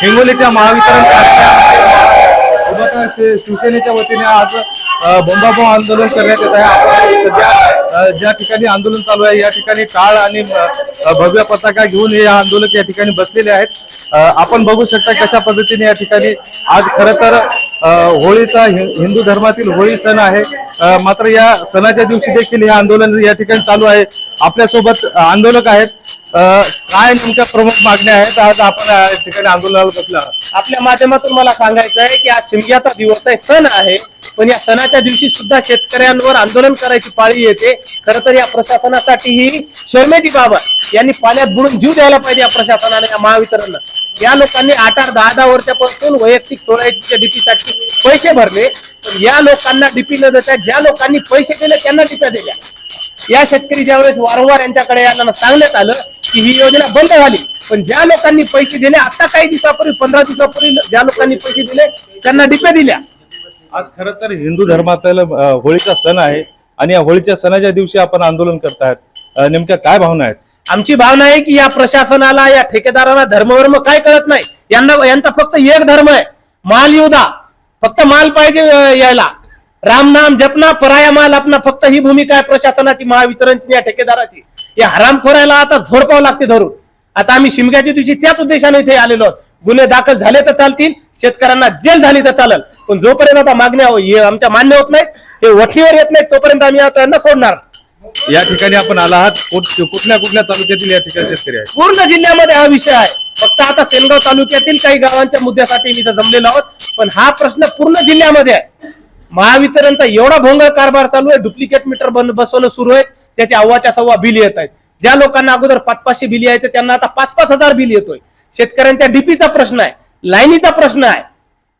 हिंगोलीच्या महावितरण कार्यालयामध्ये शिवसेनेच्या वतीने आज बोंबाबोंब आंदोलन करण्यात येत आहे। आपण सध्या ज्या ठिकाणी आंदोलन चालू आहे या ठिकाणी टाळ आणि भव्य पताका घेऊन हे आंदोलक या ठिकाणी बसलेले आहेत। आपण बघू शकता कशा पद्धतीने या ठिकाणी आज खरं तर होळीचा हिंदू धर्मातील होळी सण आहे, मात्र या सणाच्या दिवशी देखील हे आंदोलन या ठिकाणी चालू आहे। आपल्यासोबत आंदोलक आहेत। काय नेमक्या प्रमुख मागण्या आहेत आज आपण या ठिकाणी आंदोलनाला बसला? आपल्या माध्यमातून मला सांगायचं आहे की आज शिमग्याचा दिवस आहे, सण आहे, पण या सणाच्या दिवशी सुद्धा शेतकऱ्यांवर आंदोलन करायची पाळी येते। खरं तर या प्रशासनासाठी ही शर्मेची बाब आहे। यांनी पाण्यात बुडून जीव द्यायला पाहिजे या प्रशासनाने, या महावितरणला। या लोकांनी 8-8, 10-10 वर्षापासून वैयक्तिक 16 डीपीसाठी पैसे भरले, पण या लोकांना डीपी न देता ज्या लोकांनी पैसे दिले त्यांना डीप्या दिल्या। या शेतकरी ज्यावेळेस वारंवार यांच्याकडे यांना सांगण्यात आलं की ही योजना बंद झाली, पण ज्या लोकांनी पैसे दिले आता काही दिवसापूर्वी 15 दिवसापूर्वी ज्या लोकांनी पैसे दिले त्यांना डिप्या दिल्या। आज खरं तर हिंदू धर्मातील होळीचा सण आहे आणि या होळीच्या सणाच्या दिवशी आपण आंदोलन करतायत, नेमक्या काय भावना आहेत? आमची भावना आहे की या प्रशासनाला, या ठेकेदारांना धर्मवर्म काय कळत नाही। यांचा फक्त एक धर्म आहे, माल येऊ द्या, फक्त माल पाहिजे यायला, राम नाम जपना, पराया माल आपला, फक्त ही भूमिका आहे प्रशासनाची, महावितरणची, या ठेकेदाराची। या हरामखोराला आता झोडपावं लागते धरून। आता आम्ही शिमग्याच्या दिवशी त्याच उद्देशाने इथे आलेलो आहोत। गुन्हे दाखल झाले तर चालतील, शेतकऱ्यांना जेल झाली तर चालेल, पण जोपर्यंत आता मागण्या आमच्या मान्य होत नाहीत, हे वठणीवर येत नाहीत, तोपर्यंत आम्ही आता यांना सोडणार। या ठिकाणी आपण आला आहात, कुठल्या कुठल्या तालुक्यातील या ठिकाणी शेतकरी आहेत? पूर्ण जिल्ह्यामध्ये हा विषय आहे। फक्त आता सेनगाव तालुक्यातील काही गावांच्या मुद्द्यासाठी मी इथं जमलेलो आहोत, पण हा प्रश्न पूर्ण जिल्ह्यामध्ये आहे। महावितरणचा एवढा भोंगळ कारभार चालू आहे, डुप्लिकेट मीटर बसवणं सुरू आहे, त्याचे 1.25 बिल येत आहेत। ज्या लोकांना अगोदर 500 बिल यायचे त्यांना आता 5,000 बिल येतोय। शेतकऱ्यांच्या डीपीचा प्रश्न आहे, लाईनीचा प्रश्न आहे,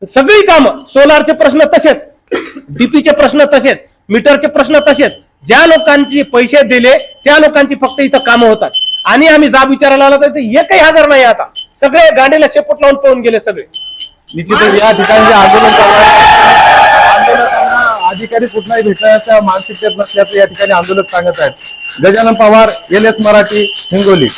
सगळी कामं, सोलारचे प्रश्न तसेच, डीपीचे प्रश्न तसेच, मीटरचे प्रश्न तसेच। ज्या लोकांचे पैसे दिले त्या लोकांची फक्त इथं कामं होतात। आणि आम्ही जाब विचारायला आलो तर एकही हजर नाही, आता सगळे गाडीला शेपूट लावून पळून गेले सगळे। निश्चितच या ठिकाणी जे आंदोलन चालू आहे, आंदोलकांना अधिकारी कुठलाही भेटण्याच्या मानसिकतेत नसल्याचं या ठिकाणी आंदोलक सांगत आहेत। गजानन पवार, LS मराठी, हिंगोली।